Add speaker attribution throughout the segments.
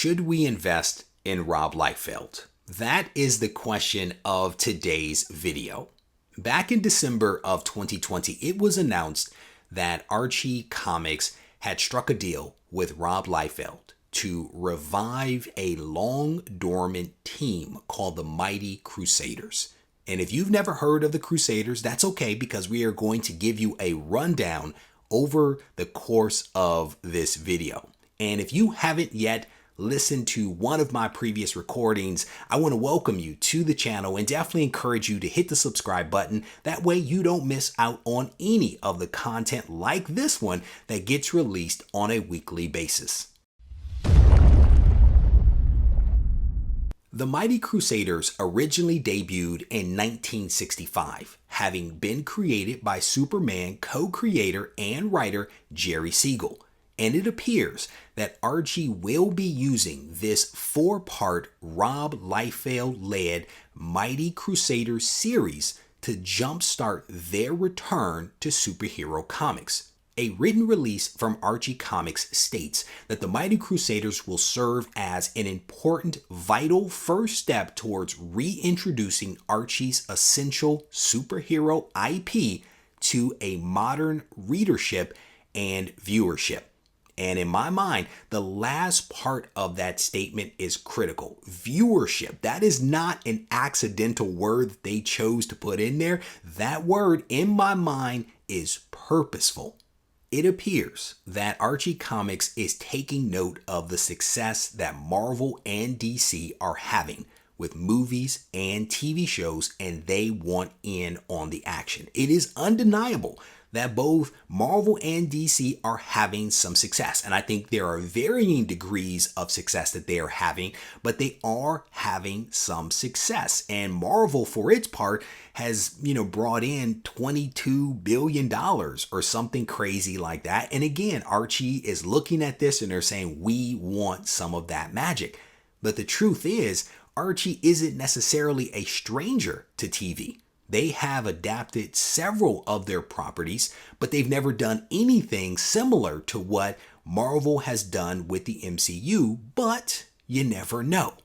Speaker 1: Should we invest in Rob Liefeld? That is the question of today's video. Back in December of 2020, it was announced that Archie Comics had struck a deal with Rob Liefeld to revive a long dormant team called the Mighty Crusaders. And if you've never heard of the Crusaders, that's okay, because we are going to give you a rundown over the course of this video. And if you haven't yet listened to one of my previous recordings, I want to welcome you to the channel and definitely encourage you to hit the subscribe button. That way you don't miss out on any of the content like this one that gets released on a weekly basis. The Mighty Crusaders originally debuted in 1965, having been created by Superman co-creator and writer Jerry Siegel. And it appears that Archie will be using this 4-part Rob Liefeld-led Mighty Crusaders series to jumpstart their return to superhero comics. A written release from Archie Comics states that the Mighty Crusaders will serve as an important, vital first step towards reintroducing Archie's essential superhero IP to a modern readership and viewership. And in my mind, the last part of that statement is critical. Viewership. That is not an accidental word that they chose to put in there. That word, in my mind, is purposeful. It appears that Archie Comics is taking note of the success that Marvel and DC are having with movies and TV shows, and they want in on the action. It is undeniable that both Marvel and DC are having some success. And I think there are varying degrees of success that they are having, but they are having some success. And Marvel, for its part, has, brought in $22 billion or something crazy like that. And again, Archie is looking at this and they're saying, we want some of that magic. But the truth is, Archie isn't necessarily a stranger to TV. They have adapted several of their properties, but they've never done anything similar to what Marvel has done with the MCU, but you never know.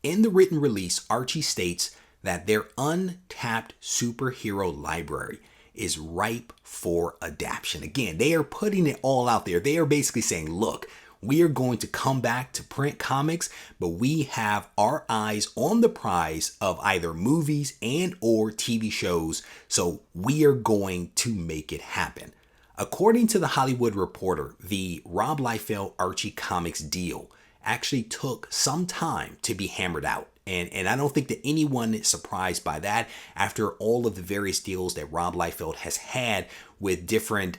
Speaker 1: In the written release, Archie states that their untapped superhero library is ripe for adaptation. Again, they are putting it all out there. They are basically saying, look, we are going to come back to print comics, but we have our eyes on the prize of either movies and or TV shows, so we are going to make it happen. According to The Hollywood Reporter, the Rob Liefeld Archie Comics deal actually took some time to be hammered out. And I don't think that anyone is surprised by that after all of the various deals that Rob Liefeld has had with different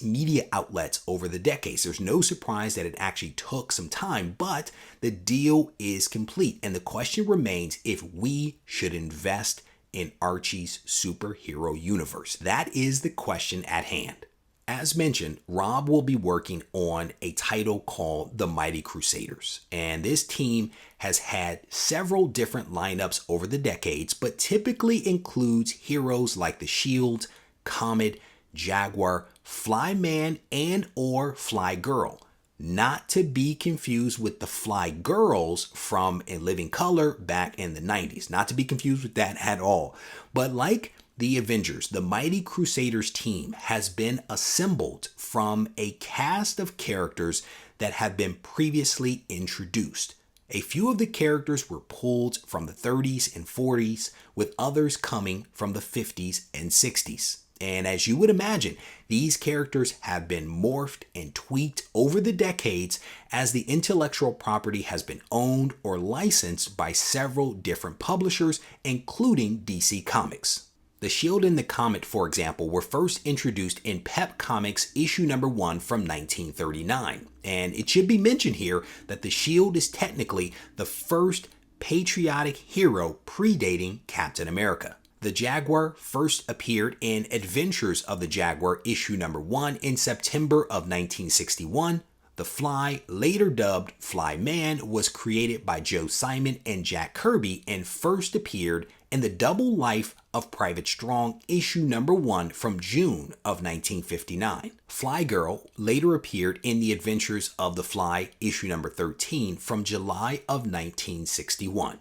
Speaker 1: media outlets over the decades. There's no surprise that it actually took some time, but the deal is complete. And the question remains if we should invest in Archie's superhero universe. That is the question at hand. As mentioned, Rob will be working on a title called The Mighty Crusaders, and this team has had several different lineups over the decades, but typically includes heroes like the Shield, Comet, Jaguar, Flyman, and or Fly Girl. Not to be confused with the Fly Girls from In Living Color back in the 90s. Not to be confused with that at all. But like the Avengers, the Mighty Crusaders team has been assembled from a cast of characters that have been previously introduced. A few of the characters were pulled from the 30s and 40s, with others coming from the 50s and 60s. And as you would imagine, these characters have been morphed and tweaked over the decades as the intellectual property has been owned or licensed by several different publishers, including DC Comics. The Shield and the Comet, for example, were first introduced in Pep Comics issue number 1 from 1939. And it should be mentioned here that the Shield is technically the first patriotic hero predating Captain America. The Jaguar first appeared in Adventures of the Jaguar issue number 1 in September of 1961. The Fly, later dubbed Flyman, was created by Joe Simon and Jack Kirby and first appeared in the Double Life of Private Strong issue number 1 from June of 1959. Fly Girl later appeared in The Adventures of the Fly issue number 13 from July of 1961.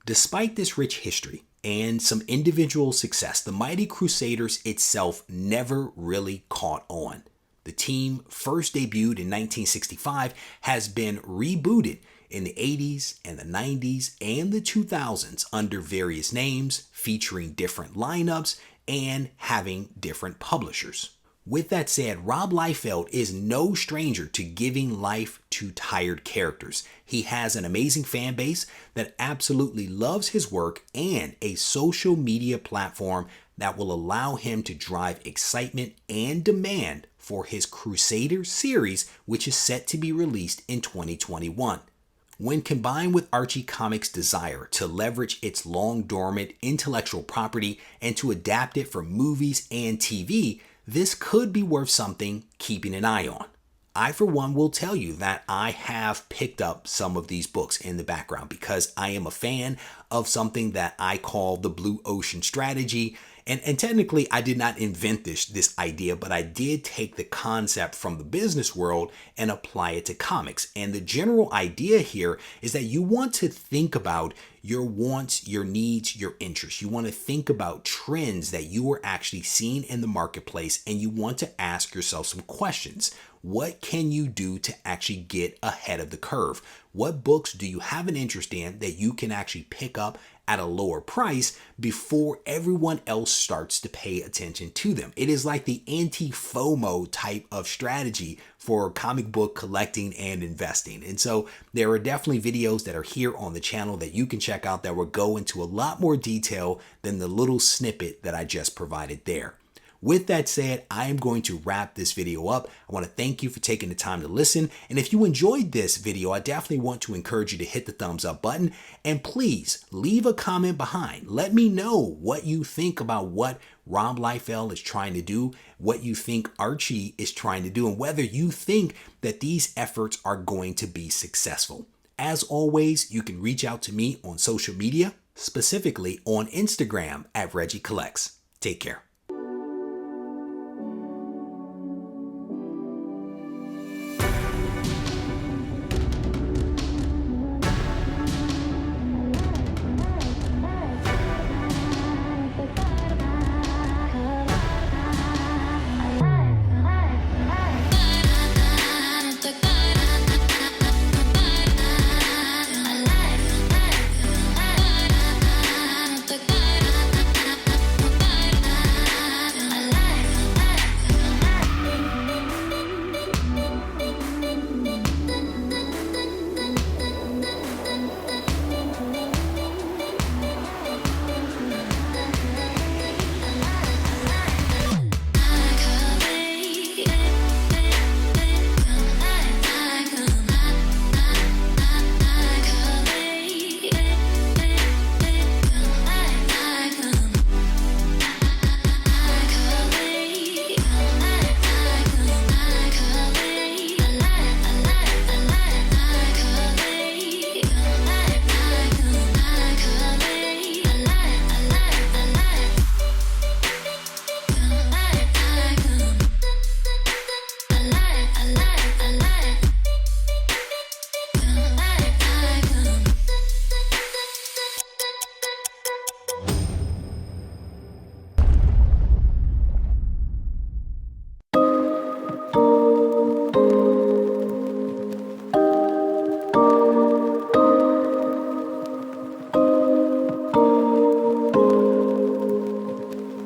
Speaker 1: Despite this rich history and some individual success, the Mighty Crusaders itself never really caught on. The team, first debuted in 1965, has been rebooted in the 80s and the 90s and the 2000s under various names, featuring different lineups and having different publishers. With that said, Rob Liefeld is no stranger to giving life to tired characters. He has an amazing fan base that absolutely loves his work and a social media platform that will allow him to drive excitement and demand for his Crusader series, which is set to be released in 2021. When combined with Archie Comics' desire to leverage its long dormant intellectual property and to adapt it for movies and TV, this could be worth something keeping an eye on. I, for one, will tell you that I have picked up some of these books in the background because I am a fan of something that I call the Blue Ocean Strategy. And technically, I did not invent this idea, but I did take the concept from the business world and apply it to comics. And the general idea here is that you want to think about your wants, your needs, your interests. You want to think about trends that you are actually seeing in the marketplace, and you want to ask yourself some questions. What can you do to actually get ahead of the curve? What books do you have an interest in that you can actually pick up at a lower price before everyone else starts to pay attention to them? It is like the anti-FOMO type of strategy for comic book collecting and investing. And so there are definitely videos that are here on the channel that you can check out that will go into a lot more detail than the little snippet that I just provided there. With that said, I am going to wrap this video up. I want to thank you for taking the time to listen. And if you enjoyed this video, I definitely want to encourage you to hit the thumbs up button. And please leave a comment behind. Let me know what you think about what Rob Liefeld is trying to do, what you think Archie is trying to do, and whether you think that these efforts are going to be successful. As always, you can reach out to me on social media, specifically on Instagram at Regie Collects. Take care.